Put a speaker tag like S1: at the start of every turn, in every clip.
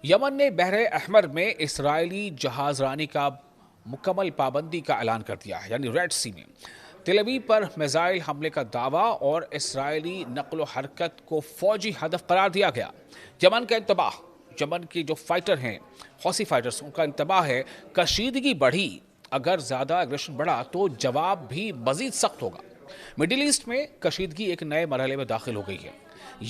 S1: یمن نے بحر احمر میں اسرائیلی جہاز رانی کا مکمل پابندی کا اعلان کر دیا ہے، یعنی ریڈ سی میں تل ابیب پر میزائل حملے کا دعویٰ اور اسرائیلی نقل و حرکت کو فوجی ہدف قرار دیا گیا۔ یمن کا انتباہ، یمن کی جو فائٹر ہیں، حوثی فائٹرز، ان کا انتباہ ہے کشیدگی بڑھی، اگر زیادہ اگریشن بڑھا تو جواب بھی مزید سخت ہوگا۔ مڈل ایسٹ میں کشیدگی ایک نئے مرحلے میں داخل ہو گئی ہے۔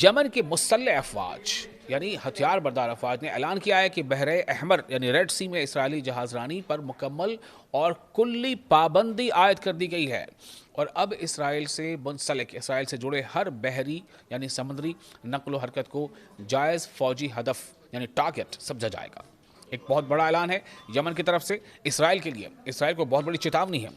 S1: یمن کے مسلح افواج یعنی ہتھیار بردار افواج نے اعلان کیا ہے کہ بحر احمر یعنی ریڈ سی میں اسرائیلی جہاز رانی پر مکمل اور کلی پابندی عائد کر دی گئی ہے، اور اب اسرائیل سے منسلک، اسرائیل سے جڑے ہر بحری یعنی سمندری نقل و حرکت کو جائز فوجی ہدف یعنی ٹارگٹ سمجھا جائے گا۔ ایک بہت بڑا اعلان ہے یمن کی طرف سے اسرائیل کے لیے، اسرائیل کو بہت بڑی چیتاونی ہے۔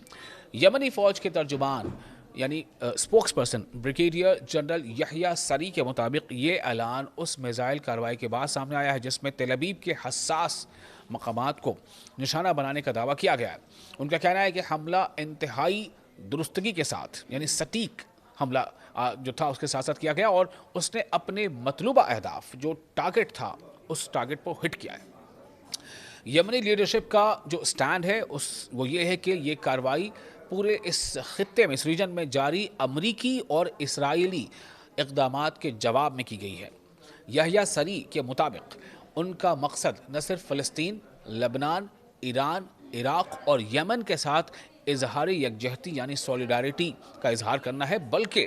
S1: یمنی فوج کے ترجمان یعنی اسپوکس پرسن بریگیڈیئر جنرل یحییٰ سری کے مطابق یہ اعلان اس میزائل کارروائی کے بعد سامنے آیا ہے جس میں تل ابیب کے حساس مقامات کو نشانہ بنانے کا دعویٰ کیا گیا ہے۔ ان کا کہنا ہے کہ حملہ انتہائی درستگی کے ساتھ یعنی سٹیک حملہ جو تھا اس کے ساتھ ساتھ کیا گیا، اور اس نے اپنے مطلوبہ اہداف جو ٹارگٹ تھا اس ٹارگٹ کو ہٹ کیا ہے۔ یمنی لیڈرشپ کا جو سٹینڈ ہے وہ یہ ہے کہ یہ کارروائی پورے اس خطے میں، اس ریجن میں جاری امریکی اور اسرائیلی اقدامات کے جواب میں کی گئی ہے۔ یحییٰ سری کے مطابق ان کا مقصد نہ صرف فلسطین، لبنان، ایران، عراق اور یمن کے ساتھ اظہار یکجہتی یعنی سولیڈارٹی کا اظہار کرنا ہے، بلکہ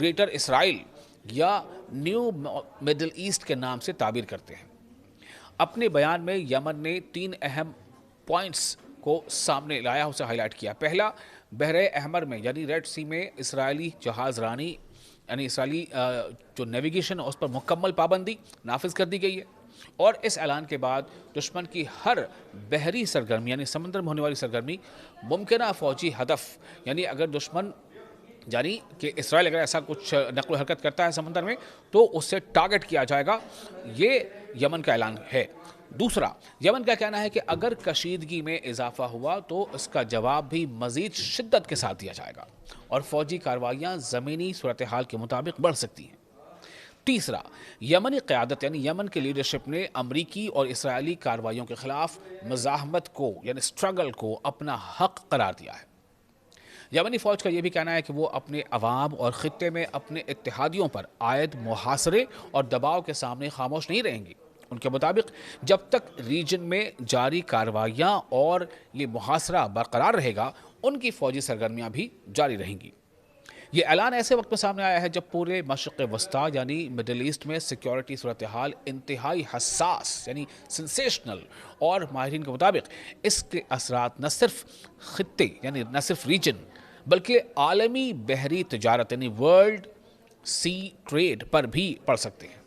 S1: گریٹر اسرائیل یا نیو مڈل ایسٹ کے نام سے تعبیر کرتے ہیں۔ اپنے بیان میں یمن نے 3 اہم پوائنٹس کو سامنے لایا، اسے ہائی لائٹ کیا۔ پہلا، بحر احمر میں یعنی ریڈ سی میں اسرائیلی جہاز رانی یعنی اسرائیلی جو نیویگیشن ہے اس پر مکمل پابندی نافذ کر دی گئی ہے، اور اس اعلان کے بعد دشمن کی ہر بحری سرگرمی یعنی سمندر میں ہونے والی سرگرمی ممکنہ فوجی ہدف یعنی اگر دشمن یعنی کہ اسرائیل اگر ایسا کچھ نقل و حرکت کرتا ہے سمندر میں تو اس سے ٹارگٹ کیا جائے گا، یہ یمن کا اعلان ہے۔ دوسرا، یمن کا کہنا ہے کہ اگر کشیدگی میں اضافہ ہوا تو اس کا جواب بھی مزید شدت کے ساتھ دیا جائے گا، اور فوجی کارروائیاں زمینی صورتحال کے مطابق بڑھ سکتی ہیں۔ تیسرا، یمنی قیادت یعنی یمن کی لیڈرشپ نے امریکی اور اسرائیلی کارروائیوں کے خلاف مزاحمت کو یعنی سٹرگل کو اپنا حق قرار دیا ہے۔ یمنی فوج کا یہ بھی کہنا ہے کہ وہ اپنے عوام اور خطے میں اپنے اتحادیوں پر عائد محاصرے اور دباؤ کے سامنے خاموش نہیں رہیں گی۔ ان کے مطابق جب تک ریجن میں جاری کارروائیاں اور یہ محاصرہ برقرار رہے گا، ان کی فوجی سرگرمیاں بھی جاری رہیں گی۔ یہ اعلان ایسے وقت میں سامنے آیا ہے جب پورے مشرق وسطیٰ یعنی مڈل ایسٹ میں سیکیورٹی صورتحال انتہائی حساس یعنی سنسیشنل، اور ماہرین کے مطابق اس کے اثرات نہ صرف خطے یعنی نہ صرف ریجن بلکہ عالمی بحری تجارت یعنی ورلڈ سی ٹریڈ پر بھی پڑ سکتے ہیں۔